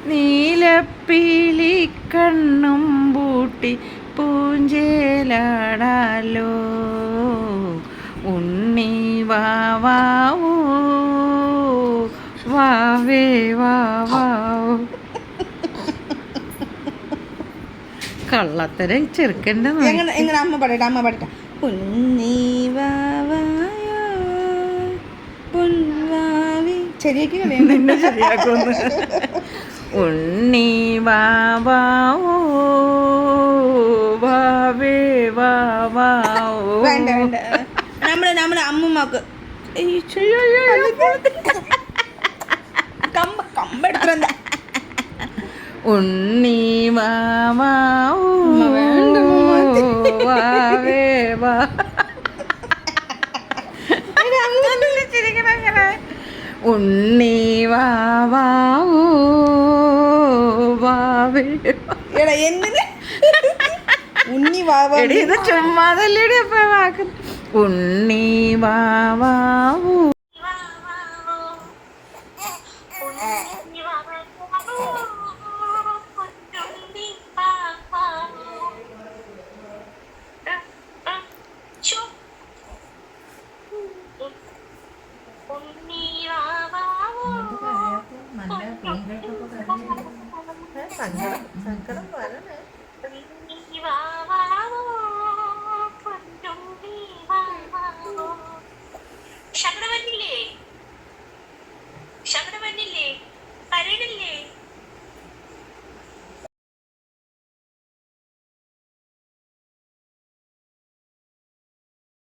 നീലപ്പീലി കണ്ണും പൂട്ടി പൂഞ്ചേലാടാലോ ഉണ്ണി വാവാവോ വാവേ വാവാവോ. കള്ളത്തര ചെറുക്കൻ്റെ എങ്ങനെ അമ്മ പാടട്ടെ ഉണ്ണി വാവായോ പൊൻവാവി ശരിയാക്കി നിന്നെ ശരിയാക്കുന്നു. ഉണ്ണി വാവാവോ വാവേ വാവാവോ. വേണ്ട നമ്മളെ അമ്മമ്മക്ക് കമ്പെടുത്ത ഉണ്ണി വാവാവോ വാവേ വാ. ഉണ്ണി വാവാവോ വാവേ. എന്തിന് ഉണ്ണി വാവാ ഇത് ചുമ്മാതല്ലേടി അപ്പൊ വാക്ക്. ഉണ്ണി വാവാവോ സങ്കടം